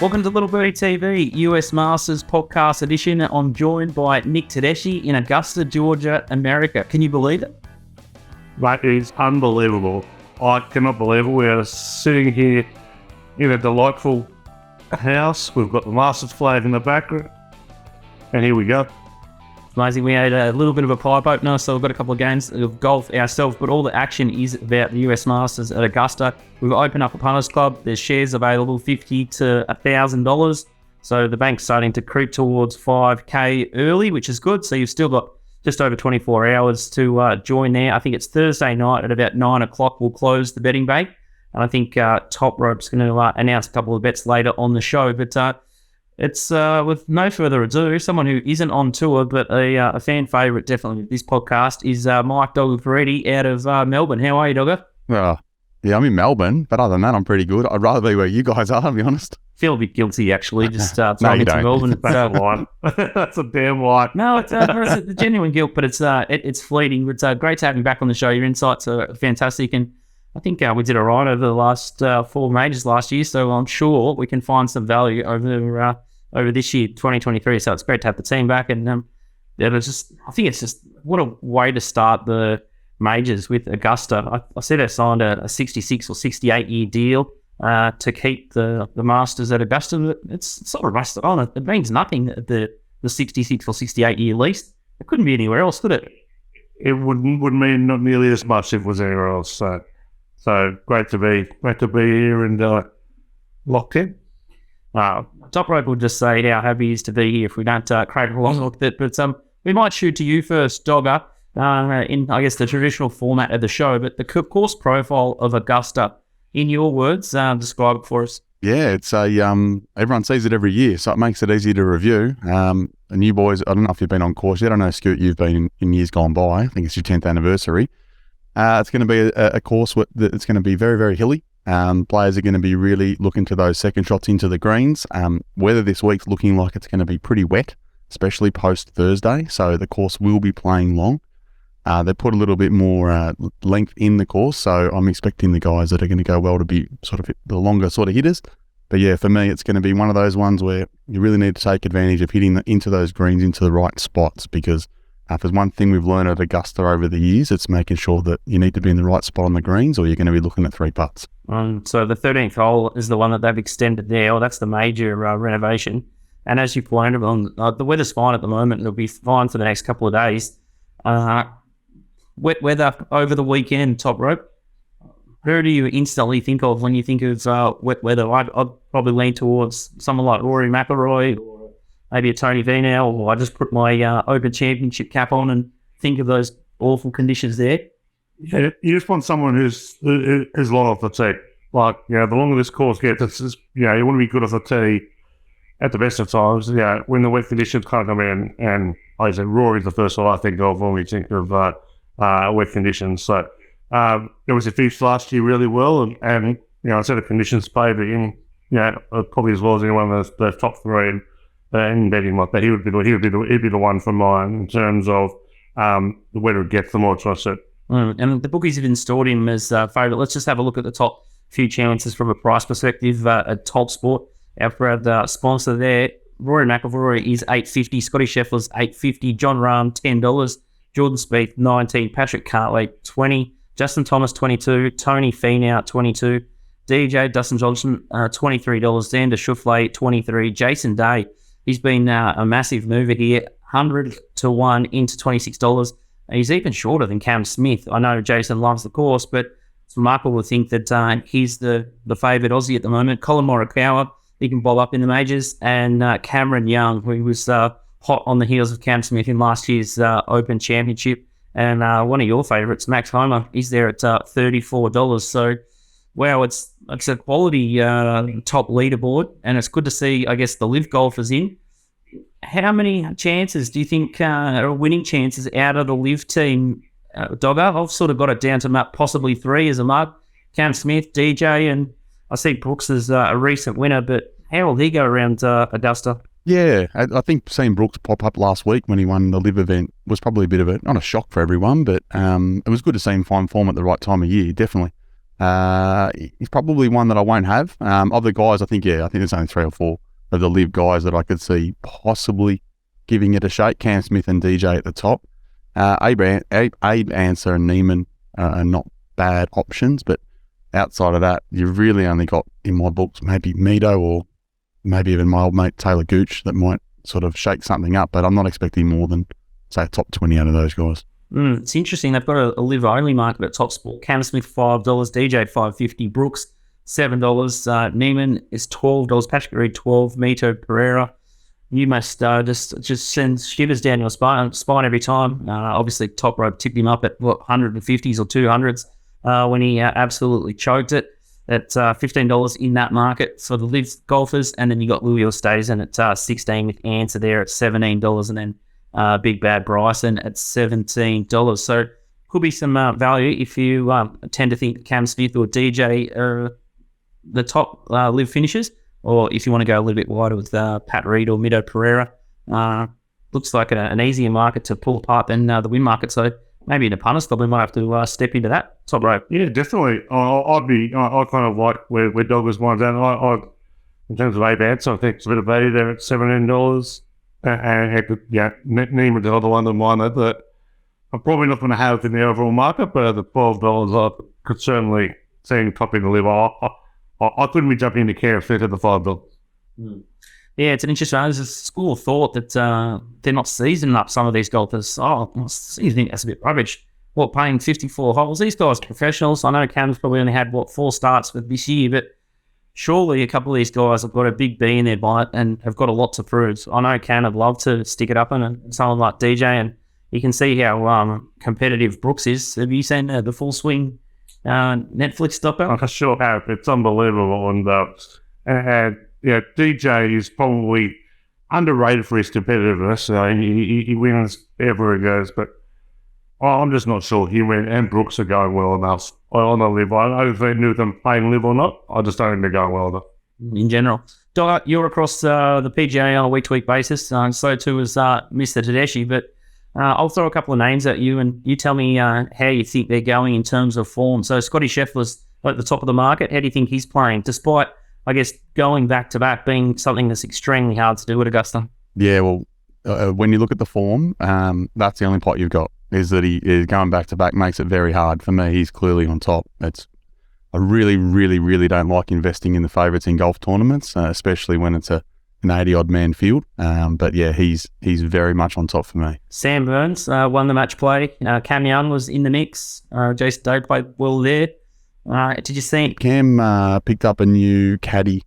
Welcome to Little Birdie TV, US Masters podcast edition. I'm joined by Nick Tedeschi in Augusta, Georgia, America. Can you believe it? Mate, it's unbelievable. I cannot believe it. We are sitting here in a delightful house. We've got the Masters flag in the background. And here we go. Amazing. We had a little bit of a pipe opener, so we've got a couple of games of golf ourselves, but all the action is about the US Masters at Augusta. We've opened up a punters club. There's shares available, $50 to $1,000. So the bank's starting to creep towards 5K early, which is good. So you've still got just over 24 hours to join there. I think it's Thursday night at about 9 o'clock. We'll close the betting bank. And I think Toprope's going to announce a couple of bets later on the show. But it's with no further ado, someone who isn't on tour, but a fan favourite definitely with this podcast is Mike Dogga Caridi out of Melbourne. How are you, Dogga? Yeah, I'm in Melbourne, but other than that, I'm pretty good. I'd rather be where you guys are, to be honest. Feel a bit guilty, actually, just throwing into Melbourne. That's a lie. That's a damn lie. No, it's a genuine guilt, but it's fleeting. It's great to have you back on the show. Your insights are fantastic, and I think we did all right over the last 4 majors last year, so I'm sure we can find some value over this year, 2023. So it's great to have the team back, and I think it's just what a way to start the majors with Augusta. I said I signed a 66 or 68 year deal to keep the Masters at Augusta. It's sort of rusted on. It means nothing at the 66 or 68 year lease. It couldn't be anywhere else, could it? It would mean not nearly as much if it was anywhere else. So great to be here and locked in. Toprope will just say how happy he is to be here if we don't crave along with it. But we might shoot to you first, Dogga, in, I guess, the traditional format of the show. But the course profile of Augusta, in your words, describe it for us. Yeah, it's everyone sees it every year, so it makes it easy to review. And you boys, I don't know if you've been on course yet. I know, Scoot, you've been in years gone by. I think it's your 10th anniversary. It's going to be a course that's going to be very, very hilly. Players are going to be really looking to those second shots into the greens. Weather this week's looking like it's going to be pretty wet, especially post Thursday. So the course will be playing long. They put a little bit more length in the course, so I'm expecting the guys that are going to go well to be sort of the longer sort of hitters. But yeah, for me, it's going to be one of those ones where you really need to take advantage of hitting into those greens into the right spots, because if there's one thing we've learned at Augusta over the years, it's making sure that you need to be in the right spot on the greens, or you're going to be looking at 3 putts. So the 13th hole is the one that they've extended there. Well, that's the major renovation. And as you pointed on, the weather's fine at the moment. It'll be fine for the next couple of days. Wet weather over the weekend, Toprope. Who do you instantly think of when you think of wet weather? I'd probably lean towards someone like Rory McIlroy, or maybe a Tony Finau, or I just put my Open Championship cap on and think of those awful conditions there. Yeah, you just want someone who's long off the tee. Like, the longer this course gets, it's just, you want to be good off the tee at the best of times. When the wet conditions kind of come in, and like I said, Rory's the first one I think of when we think of wet conditions. So it was a finished last year really well, and I said the conditions favoured him, probably as well as anyone of the top 3 and betting like that. He'd be the one for mine in terms of the weather it gets, the more trust it. And the bookies have installed him as favourite. Let's just have a look at the top few chances from a price perspective at TopSport. Our proud sponsor there. Rory McIlroy is $8.50. Scotty Scheffler's $8.50. John Rahm, $10. Jordan Spieth, $19. Patrick Cantlay, $20. Justin Thomas, $22. Tony Finau, $22. DJ Dustin Johnson, $23. Xander Schauffele, $23. Jason Day, he's been a massive mover here, 100 to 1 into $26. He's even shorter than Cam Smith. I know Jason loves the course, but it's remarkable to think that he's the favourite Aussie at the moment. Colin Morikawa, he can bob up in the majors, and Cameron Young, who was hot on the heels of Cam Smith in last year's Open Championship. And one of your favourites, Max Homa, is there at $34. So, wow, it's a quality top leaderboard, and it's good to see, I guess, the live golfers in. How many chances do you think are winning chances out of the live team, Dogga? I've sort of got it down to possibly 3 as a mark. Cam Smith, DJ, and I see Brooks as a recent winner, but how will he go around Augusta? Yeah, I think seeing Brooks pop up last week when he won the live event was probably a bit of not a shock for everyone, but it was good to see him find form at the right time of year, definitely. He's probably one that I won't have. Of the guys, I think there's only 3 or 4 of the live guys that I could see possibly giving it a shake. Cam Smith and DJ at the top. Abe Answer and Neiman are not bad options, but outside of that, you've really only got, in my books, maybe Mito or maybe even my old mate Taylor Gooch that might sort of shake something up, but I'm not expecting more than, say, a top 20 out of those guys. It's interesting. They've got a live-only market at TopSport. Cam Smith, $5. DJ, $5.50. Brooks, $7. Neiman is $12. Patrick Reed, $12. Mito Pereira. You must just send shivers down your spine every time. Obviously, Toprope tipped him up at, 150s or 200s when he absolutely choked it at $15 in that market for the live golfers. And then you got Louis Oosthuizen at 16 with Answer there at $17, and then Big Bad Bryson at $17. So could be some value if you tend to think Cam Smith or DJ are the top live finishers, or if you want to go a little bit wider with Pat Reed or Mito Pereira. Looks like an easier market to pull apart than the win market. So maybe in a punters club we might have to step into that top rope. Yeah, definitely. I kind of like where Dogga's mine's at. I in terms of Abe Answer, I think it's a bit of value there at $17. And Neiman the other one than mine that I'm probably not going to have in the overall market, but at the $12 I could certainly see him top in the live. I couldn't be jumping into care if they're at the $5. Yeah, it's an interesting. There's a school of thought that they're not seasoning up some of these golfers. You think that's a bit rubbish. Paying 54 holes? These guys are professionals. I know Cam's probably only had 4 starts with this year, but surely a couple of these guys have got a big B in their bonnet and have got a lot to prove. I know Cam would love to stick it up, and someone like DJ, and you can see how competitive Brooks is. Have you seen the Full Swing Netflix doco? I sure have. It's unbelievable, and DJ is probably underrated for his competitiveness. He wins everywhere he goes, but I'm just not sure he and Brooks are going well enough on the live. I don't know if they knew them playing live or not. I just don't think they're going well enough. In general. Dogga, you're across the PGA on a week-to-week basis, so too is Mr. Tedeschi, but I'll throw a couple of names at you and you tell me how you think they're going in terms of form. So Scotty Scheffler's at the top of the market. How do you think he's playing, despite, I guess, going back-to-back being something that's extremely hard to do at Augusta? Yeah, well, when you look at the form, that's the only pot you've got, is that he is going back-to-back makes it very hard. For me, he's clearly on top. I really, really, really don't like investing in the favourites in golf tournaments, especially when it's an 80-odd man field. But yeah, he's very much on top for me. Sam Burns won the match play. Cam Young was in the mix. Jason Day played well there. Did you see Cam picked up a new caddy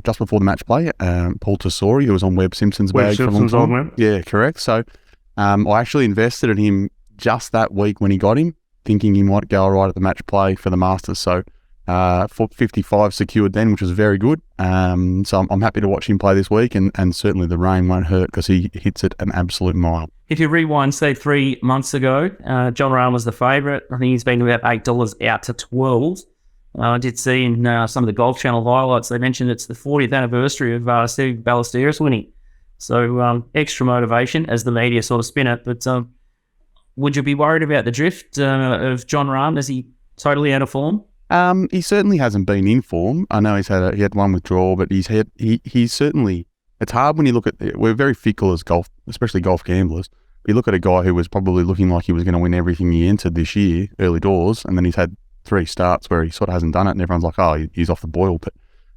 just before the match play, Paul Tesori, who was on Webb Simpson's bag for a long time. Yeah, correct. So I actually invested in him just that week when he got him, thinking he might go all right at the match play for the Masters. So for 55 secured then, which was very good. So I'm happy to watch him play this week, and certainly the rain won't hurt because he hits it an absolute mile. If you rewind, say, 3 months ago, John Rahm was the favourite. I think he's been about $8 out to 12. I did see in some of the Golf Channel highlights, they mentioned it's the 40th anniversary of Steve Ballesteros winning. So extra motivation as the media sort of spin it. But would you be worried about the drift of John Rahm? Is he totally out of form? He certainly hasn't been in form. I know he had one withdrawal, but he's certainly. It's hard when you look at we're very fickle as golf, especially golf gamblers. You look at a guy who was probably looking like he was going to win everything he entered this year, early doors, and then he's had 3 starts where he sort of hasn't done it, and everyone's like, oh, he's off the boil. But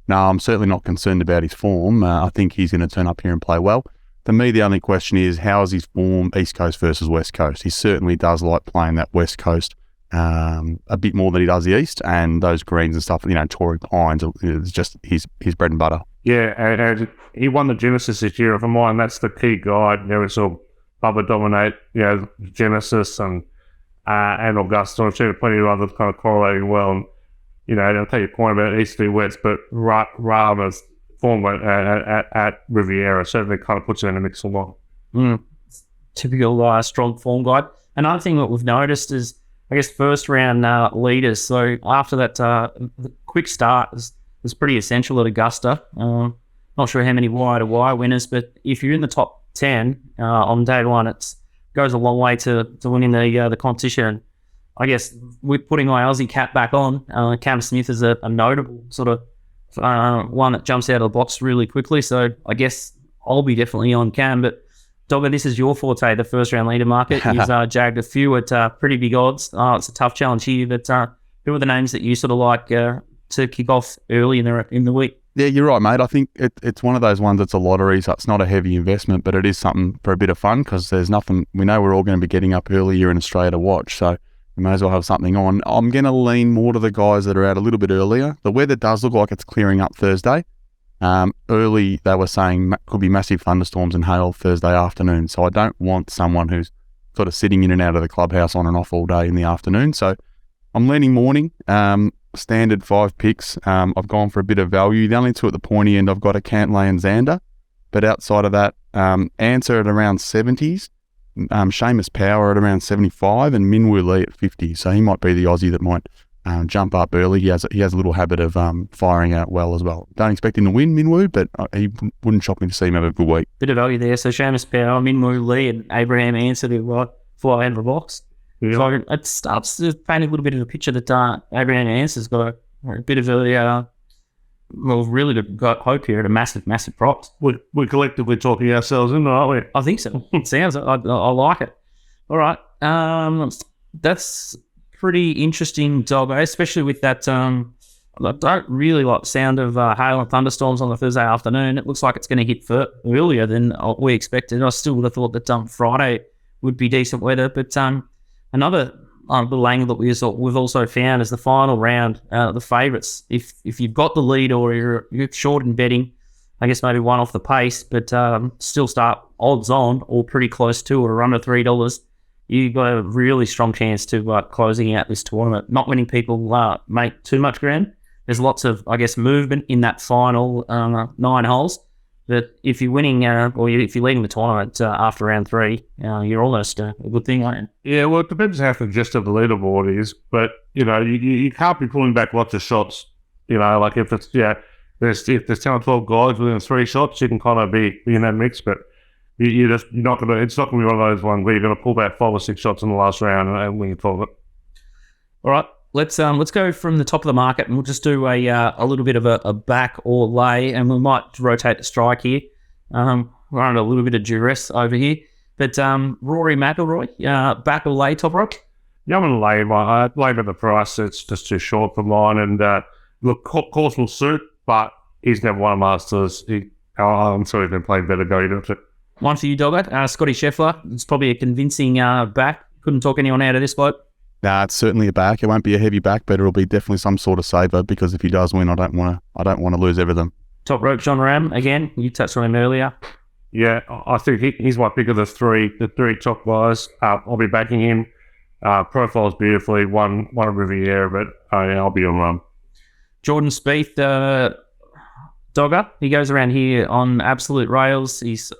no, I'm certainly not concerned about his form. I think he's going to turn up here and play well. For me, the only question is, how is his form East Coast versus West Coast? He certainly does like playing that West Coast a bit more than he does the East, and those greens and stuff, Torrey Pines, is just his bread and butter. Yeah, and he won the Genesis this year. For mine, that's the key guide. We saw Bubba dominate, Genesis and Augusta. I've seen plenty of others kind of correlating well. And, I'll take your point about East v West, but Rahma's form at Riviera certainly kind of puts him in the mix a lot. Typical strong form guide. Another thing that we've noticed is, I guess, first round leaders. So after that, the quick start was pretty essential at Augusta. Not sure how many wire-to-wire winners, but if you're in the top 10 on day one, it goes a long way to winning the competition. I guess with putting my Aussie cap back on, Cam Smith is a notable sort of one that jumps out of the box really quickly. So I guess I'll be definitely on Cam. But Dogga, this is your forte, the first round leader market. You've jagged a few at pretty big odds. It's a tough challenge here, but who are the names that you sort of like to kick off early in the week? Yeah, you're right, mate. I think it's one of those ones that's a lottery, so it's not a heavy investment, but it is something for a bit of fun because there's nothing. We know we're all going to be getting up early here in Australia to watch, so we may as well have something on. I'm going to lean more to the guys that are out a little bit earlier. The weather does look like it's clearing up Thursday. Early, they were saying could be massive thunderstorms and hail Thursday afternoon, so I don't want someone who's sort of sitting in and out of the clubhouse on and off all day in the afternoon. So I'm leaning morning. Standard 5 picks. I've gone for a bit of value. The only two at the pointy end, I've got a Cantlay and Xander. But outside of that, Answer at around 70s, Seamus Power at around 75, and Minwoo Lee at 50. So he might be the Aussie that might jump up early. He has a little habit of firing out well as well. Don't expect him to win, Minwoo, but he wouldn't shock me to see him have a good week. Bit of value there. So Seamus Power, Minwoo Lee, and Abraham Answer to fly out of the box. Yeah. So it starts to paint a little bit of a picture that Abraham Answer's got a bit of a really good hope here at a massive, massive price. We're collectively talking ourselves into, aren't we? I think so. It sounds. I like it. All right. That's pretty interesting, Dogga, especially with that. I don't really like the sound of hail and thunderstorms on the Thursday afternoon. It looks like it's going to hit earlier than we expected. I still would have thought that Friday would be decent weather, but another little angle that we've also found is the final round, the favourites. If you've got the lead or you're short in betting, I guess maybe one off the pace, but still start odds on or pretty close to or under $3, you've got a really strong chance to closing out this tournament. Not many people make too much ground. There's lots of, I guess, movement in that final 9 holes. But if you're winning or if you're leading the tournament after round 3, you're almost a good thing, aren't you? Yeah, well, it depends how the gist of the leaderboard is. But, you can't be pulling back lots of shots. Like if it's, there's 10 or 12 guys within 3 shots, you can kind of be in that mix. But it's not going to be one of those ones where you're going to pull back 5 or 6 shots in the last round and win your tournament. All right. Let's go from the top of the market and we'll just do a little bit of a back or lay, and we might rotate the strike here. We're under a little bit of duress over here. But Rory McIlroy, back or lay, Toprope? Yeah, I'm going to lay. I lay at the price. It's just too short for mine. And look, course will suit, but he's never won a Masters. I'm sorry he's been playing better going into it. One for you, Dogga. Scotty Scheffler. It's probably a convincing back. Couldn't talk anyone out of this bloke. Nah, it's certainly a back. It won't be a heavy back, but it'll be definitely some sort of saver because if he does win, I don't want to lose everything. Top rope, John Ram. Again, you touched on him earlier. Yeah, I think he's my pick of the three top guys. I'll be backing him. Profiles beautifully. One Riviera, but I'll be on run. Jordan Spieth, Dogga. He goes around here on absolute rails. He's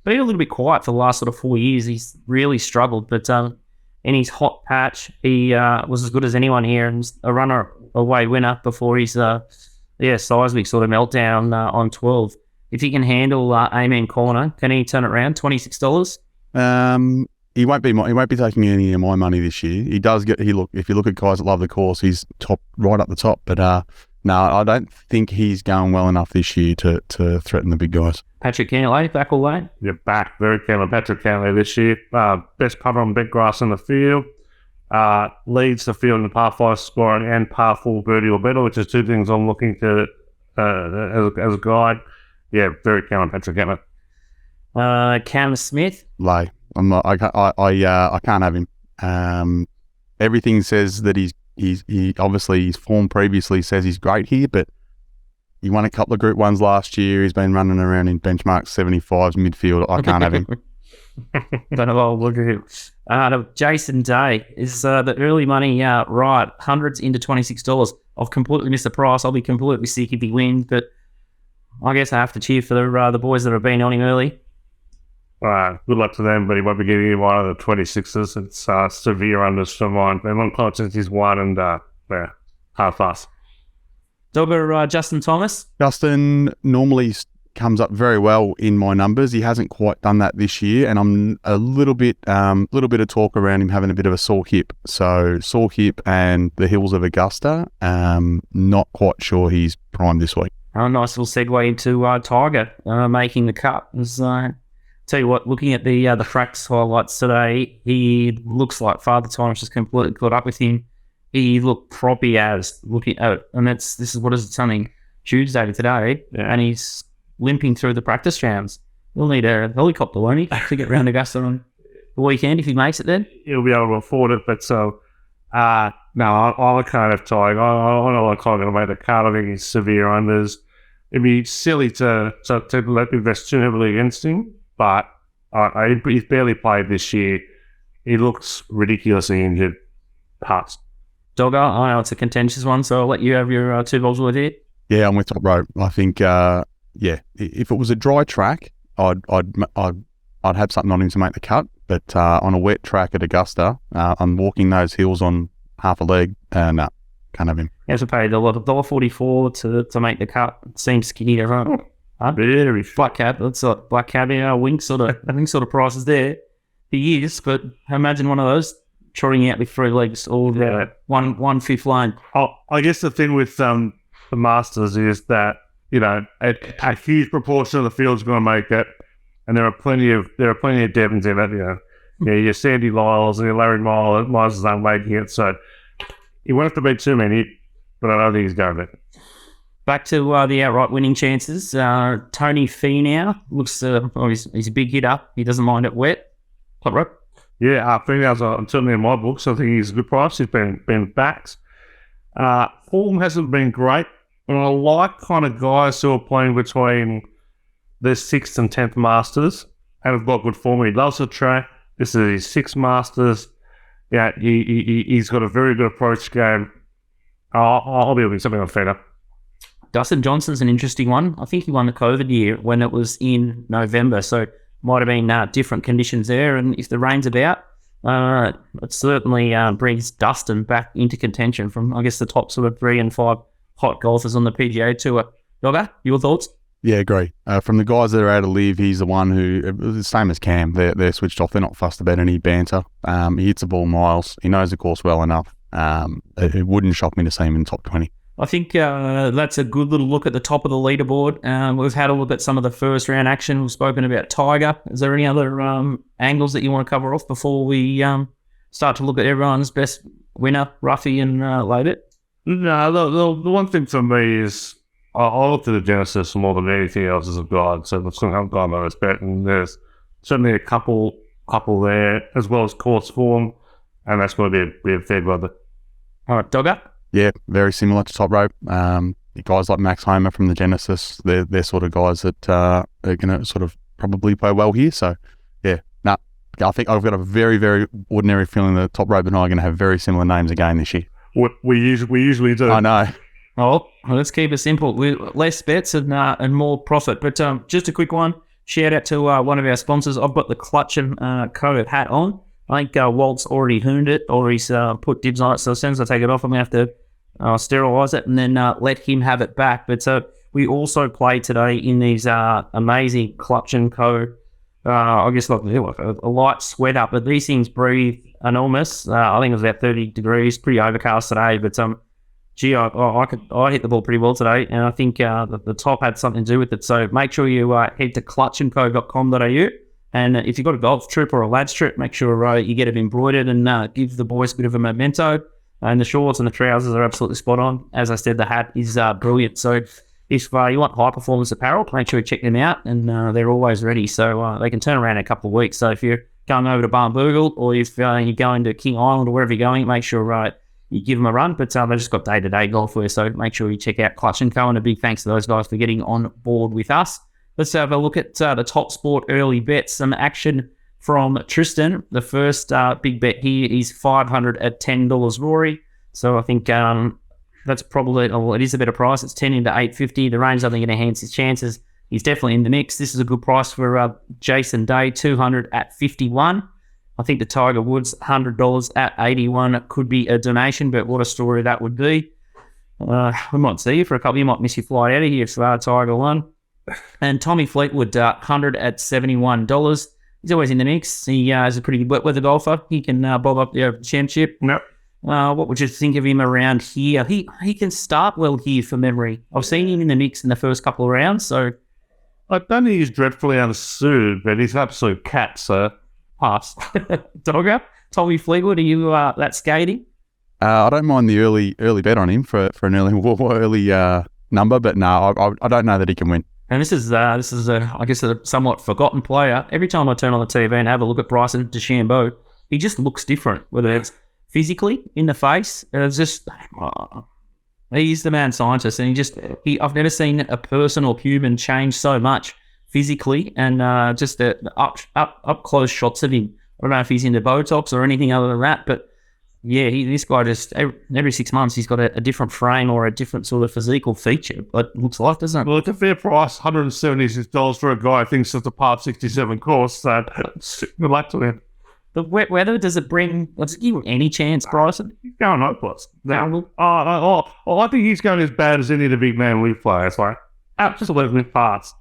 been a little bit quiet for the last sort of 4 years. He's really struggled, but in his hot patch, he was as good as anyone here and a runner-away winner before his seismic sort of meltdown on 12. If he can handle Amen Corner, can he turn it around? $26? He won't be taking any of my money this year. He does get. If you look at guys that love the course, he's right up the top. But no, I don't think he's going well enough this year to threaten the big guys. Patrick Cantlay, back or lane? Yeah, back. Very keen on Patrick Cantlay this year. Best putter on bent grass in the field. Leads the field in the par 5 scoring and par 4 birdie or better, which is 2 things I'm looking to as a guide. Yeah, very keen on Patrick Cantlay. Cam Smith? Lay. I'm not. I can't have him. Everything says that he obviously his form previously says he's great here, but he won a couple of Group 1s last year. He's been running around in benchmark 75s midfield. I can't have him. Don't know. I'll look at him. Jason Day is the early money right. Hundreds into $26. I've completely missed the price. I'll be completely sick if he wins, but I guess I have to cheer for the boys that have been on him early. Good luck to them, but he won't be getting one of the 26s. It's severe unders for mine. Been a long time since he's won, and half fast. Dogga, Justin Thomas? Justin, normally comes up very well in my numbers. He hasn't quite done that this year, and I'm a little bit of talk around him having a bit of a sore hip. So sore hip and the hills of Augusta. Not quite sure he's primed this week. A nice little segue into Tiger making the cut. Tell you what, looking at the Frax highlights today, he looks like Father Time's just completely caught up with him. He looked proppy as looking at, and this is what is it, something Tuesday to today, and he's limping through the practice rounds. We'll need a helicopter, won't he, to get round Augusta on the weekend if he makes it then? He'll be able to afford it, but no, I can't have Tiger. I know I'm going to make the cut. I think he's severe unders. It'd be silly to let invest too heavily against him. But he's barely played this year. He looks ridiculously injured. Pass. Dogga, I know it's a contentious one, so I'll let you have your 2 balls worth here. Yeah, I'm with Toprope. I think, if it was a dry track, I'd have something on him to make the cut. But on a wet track at Augusta, I'm walking those hills on half a leg, no, can't have him. You have to pay $1.44 to make the cut. It seems skinny to run. Very black cab. That's like black caviar, wink sort of prices there. He is, but imagine one of those trotting out with 3 legs or one fifth lane. I guess the thing with the Masters is that a huge proportion of the field's going to make it, and there are plenty of Devons in it. Your Sandy Lyles and your Larry Miles aren't making it, so he won't have to beat too many. But I don't think he's going to. Back to the outright winning chances. Tony Finau looks, he's a big hitter. He doesn't mind it wet. Toprope. Yeah, Finau's certainly in my books. I think he's a good price. He's been backed. Form hasn't been great, but I like kind of guys who are playing between the 6th and 10th Masters and have got good form. He loves the track. This is his 6th Masters. Yeah, he's got a very good approach game. I'll be looking something on Finau. Dustin Johnson's an interesting one. I think he won the COVID year when it was in November, so might have been different conditions there. And if the rain's about, it certainly brings Dustin back into contention from, I guess, the top sort of 3 and 5 hot golfers on the PGA Tour. Dogga, your thoughts? Yeah, agree. From the guys that are out of live, he's the one who, the same as Cam, they're switched off. They're not fussed about any banter. He hits the ball miles. He knows the course well enough. It wouldn't shock me to see him in top 20. I think that's a good little look at the top of the leaderboard. We've had a look at some of the first round action. We've spoken about Tiger. Is there any other angles that you want to cover off before we start to look at everyone's best winner, Ruffy and Labit? No, the one thing for me is I looked at the Genesis more than anything else as a guide. So that's something I've got my respect, and there's certainly a couple there as well as course form, and that's going to be a fair brother. All right, Dogga. Yeah, very similar to Toprope. Guys like Max Homer from the Genesis, they're sort of guys that are going to sort of probably play well here. So, I think I've got a very, very ordinary feeling that Toprope and I are going to have very similar names again this year. We usually do. I know. Oh, well, let's keep it simple. Less bets and more profit. But just a quick one. Shout out to one of our sponsors. I've got the Clutch and Co hat on. I think Walt's already hooned it, or he's put dibs on it. So as soon as I take it off, I'm going to have to sterilise it and then let him have it back. But we also play today in these amazing Clutch and Co. I guess like a light sweater, but these things breathe enormous. I think it was about 30 degrees, pretty overcast today. But I hit the ball pretty well today, and I think the top had something to do with it. So make sure you head to clutchandco.com.au. And if you've got a golf trip or a lads trip, make sure you get it embroidered and give the boys a bit of a memento. And the shorts and the trousers are absolutely spot on. As I said, the hat is brilliant. So if you want high performance apparel, make sure you check them out. And they're always ready. So they can turn around in a couple of weeks. So if you're going over to Barnbougle or if you're going to King Island or wherever you're going, make sure you give them a run. But they've just got day-to-day golf wear. So make sure you check out Clutch & Co. And a big thanks to those guys for getting on board with us. Let's have a look at the TopSport early bets. Some action from Tristan. The first big bet here is $500 at $10 Rory. So I think that's probably, it is a better price. It's 10 into $850. The range I think it enhances his chances. He's definitely in the mix. This is a good price for Jason Day, $200 at $51. I think the Tiger Woods, $100 at $81 could be a donation, but what a story that would be. We might see you for a couple. You might miss your flight out of here if Tiger won. And Tommy Fleetwood, 100 at $71. He's always in the mix. He is a pretty good wet weather golfer. He can bob up the championship. Yep. What would you think of him around here? He can start well here for memory. I've seen him in the mix in the first couple of rounds, so I don't think he's dreadfully unsuited, but he's an absolute cat, so pass. Dogga, Tommy Fleetwood, are you that skating? I don't mind the early bet on him for an early number, but no, I don't know that he can win. And this is I guess a somewhat forgotten player. Every time I turn on the TV and have a look at Bryson DeChambeau, he just looks different. Whether it's physically in the face, it's just he's the man scientist, and I've never seen a person or human change so much physically, and just the up close shots of him. I don't know if he's into Botox or anything other than that, but yeah, this guy just every 6 months he's got a different frame or a different sort of physical feature. It looks like, doesn't it? Well, it's a fair price, $176 for a guy who thinks it's a par 67 course. So good luck to him. The wet weather, does it give him any chance, Bryson? He's going hopeless. I think he's going as bad as any of the big man league players. Like absolutely fast.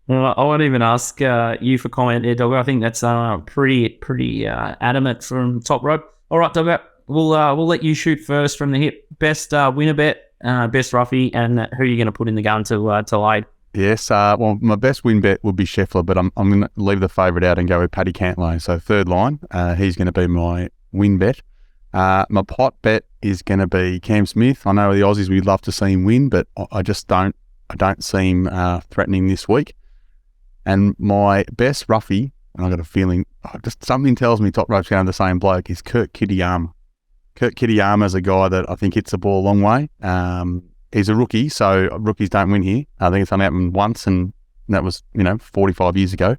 I won't even ask you for comment there, Dogga. I think that's pretty adamant from Toprope. All right, Dogga, we'll let you shoot first from the hip. Best winner bet, best roughie, and who are you going to put in the gun to lay? Yes, well, my best win bet would be Scheffler, but I'm going to leave the favourite out and go with Paddy Cantlow. So third line, he's going to be my win bet. My pot bet is going to be Cam Smith. I know the Aussies, we'd love to see him win, but I just don't see him threatening this week. And my best roughie, and I've got a feeling, just something tells me Toprope's going to the same bloke, is Kurt Kitayama. Kurt Kitayama is a guy that I think hits the ball a long way. He's a rookie, so rookies don't win here. I think it's only happened once, and that was, 45 years ago.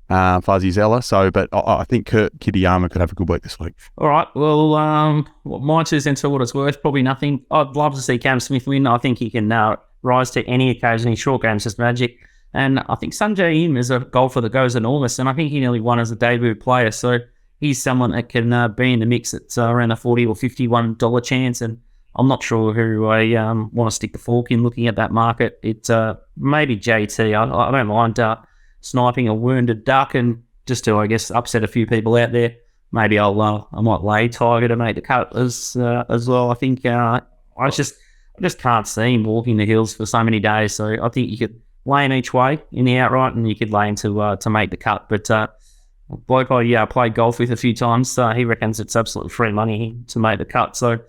Fuzzy Zeller. But I think Kurt Kitayama could have a good week this week. All right. Well, my 2 cents for what it's worth, probably nothing. I'd love to see Cam Smith win. I think he can rise to any occasion. His short game's just magic. And I think Sanjay Im is a golfer that goes enormous, and I think he nearly won as a debut player. So he's someone that can be in the mix at around a $40 or $51 chance. And I'm not sure who I want to stick the fork in looking at that market. It's maybe JT. I don't mind sniping a wounded duck, and just to, I guess, upset a few people out there. Maybe I might lay Tiger to make the cut as well. I think I just can't see him walking the hills for so many days. So I think you could lay him each way in the outright, and you could lay him to make the cut. But bloke I played golf with a few times, he reckons it's absolutely free money to make the cut. So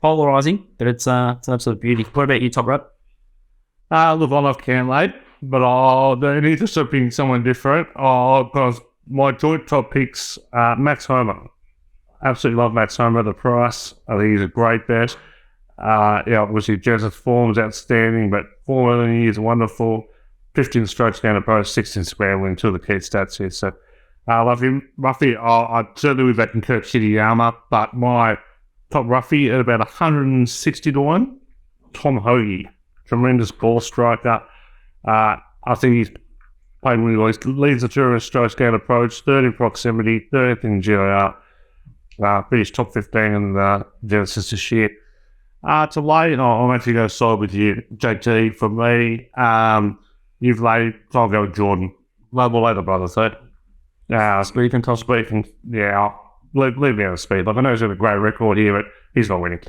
polarising, but it's an absolute beauty. What about you, Toprope? Look, I love Cantlade, but they need to start being someone different. Because my joint top picks, Max Homer. Absolutely love Max Homer, the price. I think he's a great bet. Obviously Jez's form is outstanding, but form early in the year is wonderful. 15 strokes down the post, 16 scrambling, 2 of the key stats here. So I love him. Roughly, I'd certainly be back in Kurt Kitayama, but my top roughie at about 160 to 1, Tom Hoagie. Tremendous ball striker. I think he's played really well. He leads the tour in strokes down approach, 3rd in proximity, 3rd in GIR. Finished top 15 in Genesis this year. To lay, I'm actually going to side with you, JT, for me. You've laid, so I'll go with Jordan. We'll lay the brothers, so. Speaking. Yeah, leave me out of speed. Like, I know he's got a great record here, but he's not winning.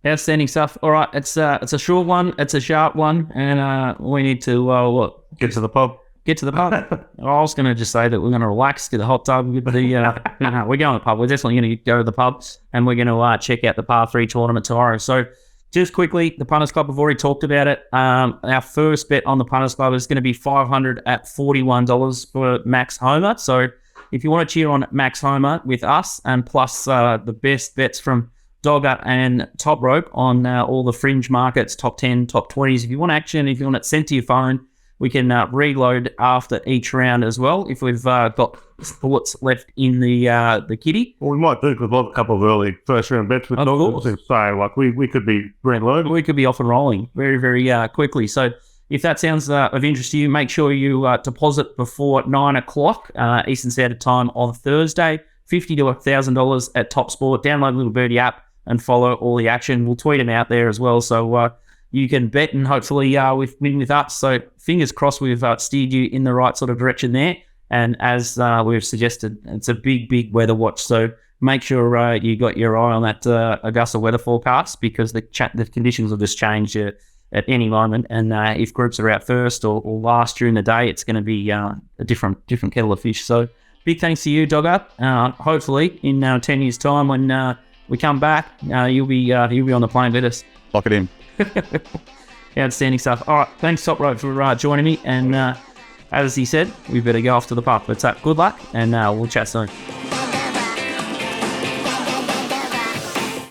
Outstanding stuff. All right, it's a short one, it's a sharp one, and we need to Get to the pub. Get to the pub. I was going to just say that we're going to relax, get the hot tub. We're going to the pub. We're definitely going to go to the pub, and we're going to check out the par 3 tournament tomorrow. So just quickly, the Punters Club, have already talked about it. Our first bet on the Punters Club is going to be $500 at $41 for Max Homer. So if you want to cheer on Max Homer with us, and plus the best bets from Dogga and Toprope on all the fringe markets, top 10, top 20s. If you want action, if you want it sent to your phone, we can reload after each round as well if we've got thoughts left in the kitty. Well, we might do, because we've got a couple of early first round bets with Dogga. So, like, we could be reloaded. We could be off and rolling very, very quickly. So if that sounds of interest to you, make sure you deposit before 9 o'clock Eastern Standard Time on Thursday. $50 to $1,000 at TopSport. Download the little Birdie app and follow all the action. We'll tweet them out there as well. So you can bet and hopefully win with us. So fingers crossed we've steered you in the right sort of direction there. And as we've suggested, it's a big weather watch. So make sure you got your eye on that Augusta weather forecast, because the conditions will just change at any moment. And if groups are out first or last during the day, it's going to be a different kettle of fish. So big thanks to you, Dogga. Hopefully in 10 years' time when we come back, you'll be on the plane with us. Lock it in. Outstanding stuff. All right, thanks Toprope for joining me. And as he said, we better go off to the pub. But good luck, and we'll chat soon.